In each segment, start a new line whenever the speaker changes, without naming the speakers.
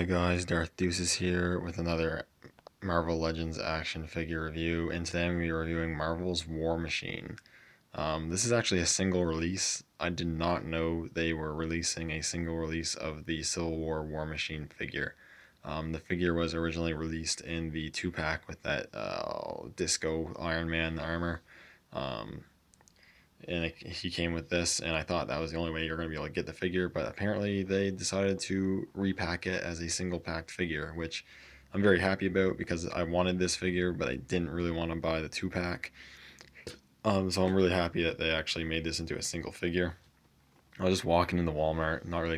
Hi guys, Darth Deuces here with another Marvel Legends action figure review, and today I'm going to be reviewing Marvel's War Machine. This is actually a single release. I did not know they were releasing a single release of the Civil War War Machine figure. The figure was originally released in the 2-pack with that Disco Iron Man armor. Um, he came with this, and I thought that was the only way you're going to be able to get the figure, but apparently they decided to repack it as a single packed figure, which I'm very happy about because I wanted this figure, but I didn't really want to buy the 2-pack. So I'm really happy that they actually made this into a single figure. I was just walking into Walmart, not really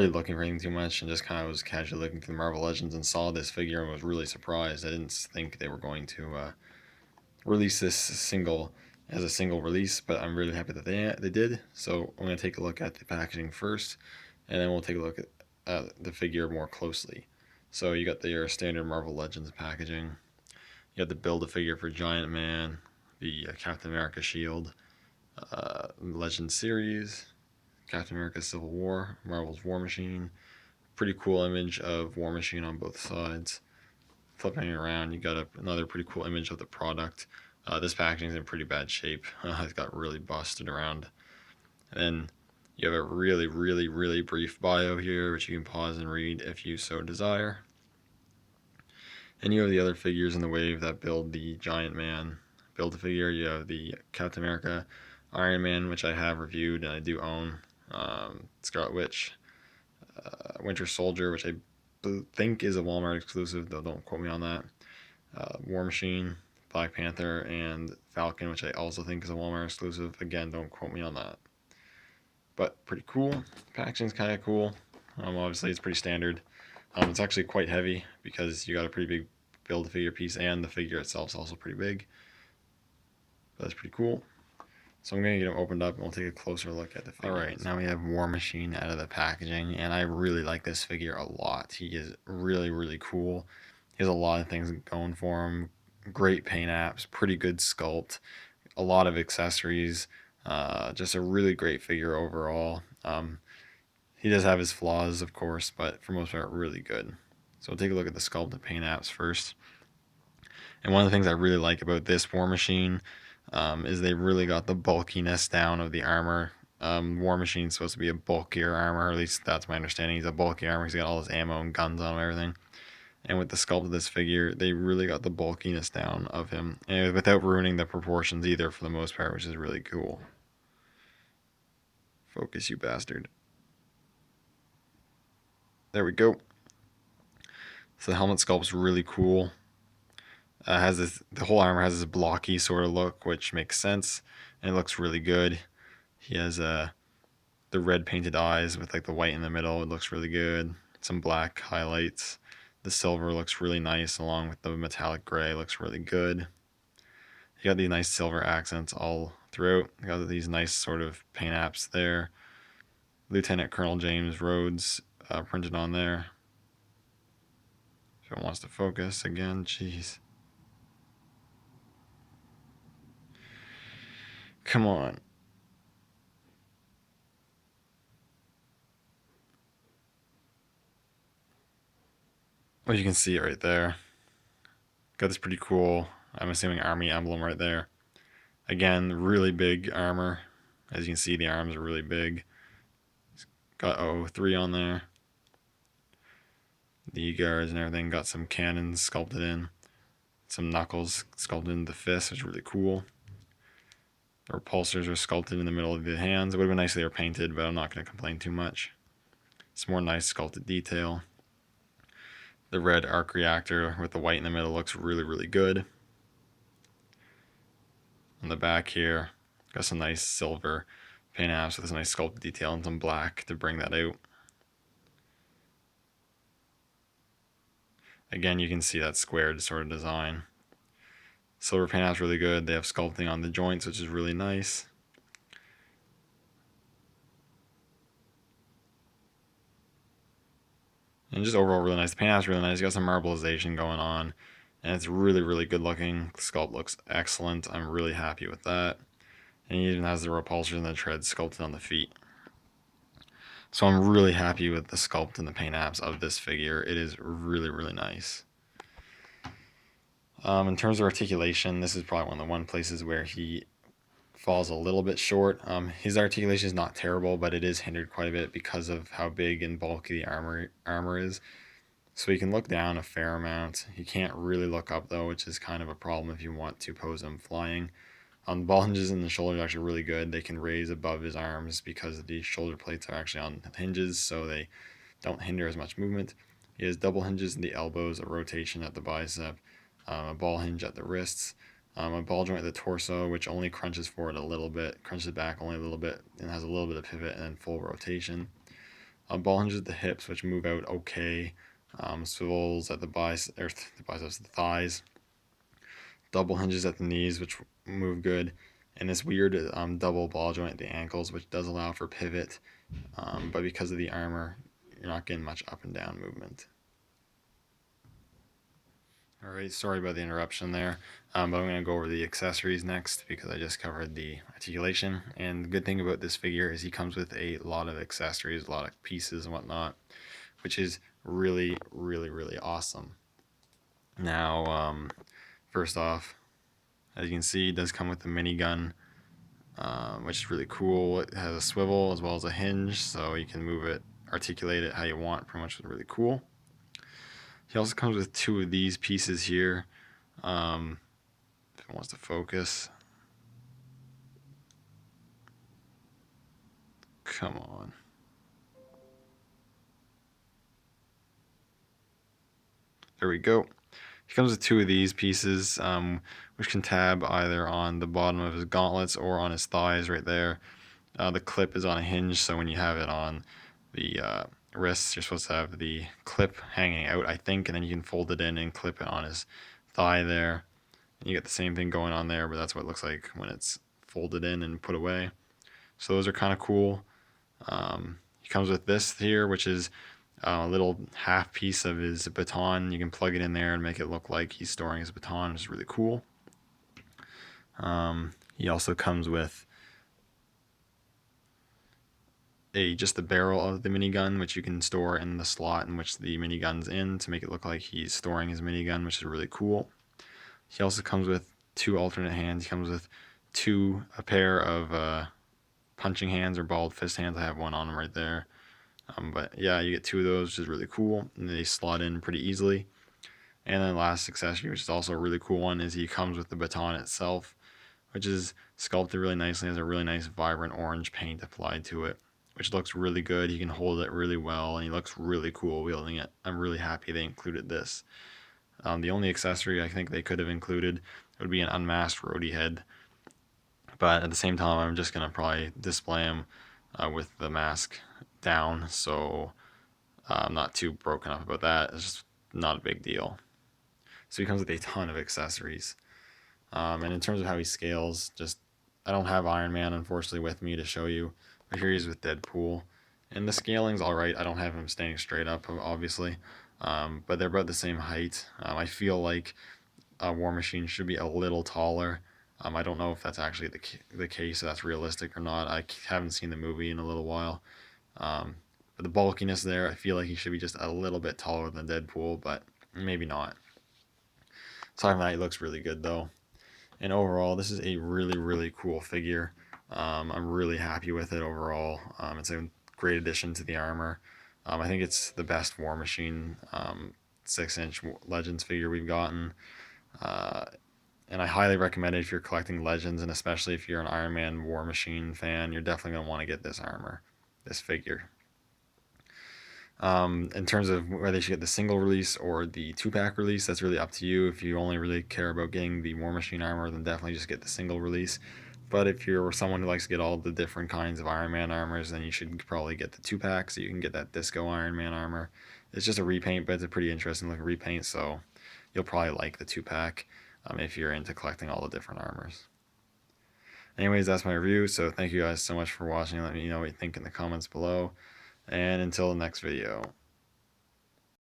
looking for anything too much, and just kind of was casually looking through the Marvel Legends and saw this figure and was really surprised. I didn't think they were going to release this single as a single release, but I'm really happy that they did. So I'm going to take a look at the packaging first, and then we'll take a look at the figure more closely. So you got your standard Marvel Legends packaging. You got the Build-A-Figure for Giant Man, the Captain America shield, Legend series, Captain America Civil War, Marvel's War Machine. Pretty cool image of War Machine on both sides. Flipping it around, you got another pretty cool image of the product. This packaging is in pretty bad shape. It's got really busted around. And then you have a really brief bio here, which you can pause and read if you so desire. And you have the other figures in the wave that build the Giant Man Build-A-Figure. You have the Captain America Iron Man, which I have reviewed and I do own. Scarlet Witch, Winter Soldier, which I think is a Walmart exclusive, though don't quote me on that. War Machine, Black Panther, and Falcon, which I also think is a Walmart exclusive. Again, don't quote me on that. But pretty cool. Packaging's kind of cool. Obviously, it's pretty standard. It's actually quite heavy because you got a pretty big Build-A-Figure piece, and the figure itself is also pretty big. But that's pretty cool. So I'm going to get them opened up and we'll take a closer look at the figure. Alright, now we have War Machine out of the packaging, and I really like this figure a lot. He is really cool. He has a lot of things going for him. Great paint apps, pretty good sculpt, a lot of accessories, just a really great figure overall. He does have his flaws, of course, but for most part, really good. So we'll take a look at the sculpt and paint apps first. And one of the things I really like about this War Machine is they really got the bulkiness down of the armor. War Machine's supposed to be a bulkier armor, or at least that's my understanding. He's a bulky armor. He's got all his ammo and guns on him and everything. And with the sculpt of this figure, they really got the bulkiness down of him, and without ruining the proportions either, for the most part, which is really cool. Focus, you bastard. There we go. So the helmet sculpt's really cool. The whole armor has this blocky sort of look, which makes sense, and it looks really good. He has the red painted eyes with like the white in the middle. It looks really good. Some black highlights. The silver looks really nice, along with the metallic gray. Looks really good. You got these nice silver accents all throughout. You got these nice sort of paint apps there. Lieutenant Colonel James Rhodes printed on there. If it wants to focus again, jeez. Come on. Well, you can see it right there. Got this pretty cool, I'm assuming, army emblem right there. Again, really big armor. As you can see, the arms are really big. It's got 003 on there. The guards and everything. Got some cannons sculpted in. Some knuckles sculpted into the fist, which is really cool. The repulsors are sculpted in the middle of the hands. It would have been nice if they were painted, but I'm not going to complain too much. Some more nice sculpted detail. The red arc reactor with the white in the middle looks really good. On the back here, got some nice silver paint apps with this nice sculpted detail and some black to bring that out. Again, you can see that squared sort of design. Silver paint apps really good. They have sculpting on the joints, which is really nice. And just overall really nice. The paint app's really nice. You got some marbleization going on, and it's really good looking. The sculpt looks excellent. I'm really happy with that. And he even has the repulsors and the treads sculpted on the feet. So I'm really happy with the sculpt and the paint apps of this figure. It is really, really nice. In terms of articulation, this is probably one of the places where he falls a little bit short. His articulation is not terrible, but it is hindered quite a bit because of how big and bulky the armor is. So he can look down a fair amount. He can't really look up though, which is kind of a problem if you want to pose him flying. The ball hinges in the shoulders are actually really good. They can raise above his arms because the shoulder plates are actually on hinges, so they don't hinder as much movement. He has double hinges in the elbows, a rotation at the bicep, a ball hinge at the wrists, a ball joint at the torso, which only crunches forward a little bit, crunches back only a little bit, and has a little bit of pivot and then full rotation. Ball hinges at the hips, which move out okay. Swivels at the biceps, the thighs. Double hinges at the knees, which move good. And this weird double ball joint at the ankles, which does allow for pivot. But because of the armor, you're not getting much up and down movement. Alright, sorry about the interruption there, but I'm going to go over the accessories next because I just covered the articulation. And the good thing about this figure is he comes with a lot of accessories, a lot of pieces and whatnot, which is really, really, really awesome. Now, first off, as you can see, it does come with the minigun, which is really cool. It has a swivel as well as a hinge, so you can move it, articulate it how you want, pretty much really cool. He also comes with two of these pieces here. If it wants to focus. Come on. There we go. He comes with two of these pieces, which can tab either on the bottom of his gauntlets or on his thighs right there. The clip is on a hinge, so when you have it on the wrists, you're supposed to have the clip hanging out, I think, and then you can fold it in and clip it on his thigh there. And you get the same thing going on there, but that's what it looks like when it's folded in and put away. So those are kind of cool. He comes with this here, which is a little half piece of his baton. You can plug it in there and make it look like he's storing his baton, which is really cool. He also comes with just the barrel of the minigun, which you can store in the slot in which the minigun's in to make it look like he's storing his minigun, which is really cool. He also comes with two alternate hands. He comes with a pair of punching hands or balled fist hands. I have one on him right there. But yeah, you get two of those, which is really cool, and they slot in pretty easily. And then the last accessory, which is also a really cool one, is he comes with the baton itself, which is sculpted really nicely. It has a really nice vibrant orange paint applied to it, which looks really good. He can hold it really well, and he looks really cool wielding it. I'm really happy they included this. The only accessory I think they could have included would be an unmasked roadie head, but at the same time, I'm just gonna probably display him with the mask down, so I'm not too broken up about that. It's just not a big deal. So he comes with a ton of accessories. And in terms of how he scales, I don't have Iron Man unfortunately with me to show you, but here he's with Deadpool. And the scaling's alright. I don't have him standing straight up, obviously, but they're about the same height. I feel like War Machine should be a little taller. I don't know if that's actually the case, if that's realistic or not. I haven't seen the movie in a little while. But the bulkiness there, I feel like he should be just a little bit taller than Deadpool, but maybe not. Aside from that, he looks really good though. And overall, this is a really, really cool figure. I'm really happy with it overall. It's a great addition to the armor. I think it's the best War Machine 6-inch Legends figure we've gotten. And I highly recommend it if you're collecting Legends, and especially if you're an Iron Man War Machine fan, you're definitely going to want to get this armor, this figure. In terms of whether you should get the single release or the 2-pack release, that's really up to you. If you only really care about getting the War Machine armor, then definitely just get the single release. But if you're someone who likes to get all the different kinds of Iron Man armors, then you should probably get the 2-pack so you can get that Disco Iron Man armor. It's just a repaint, but it's a pretty interesting looking repaint, so you'll probably like the 2-pack if you're into collecting all the different armors. Anyways, that's my review, so thank you guys so much for watching. Let me know what you think in the comments below. And until the next video.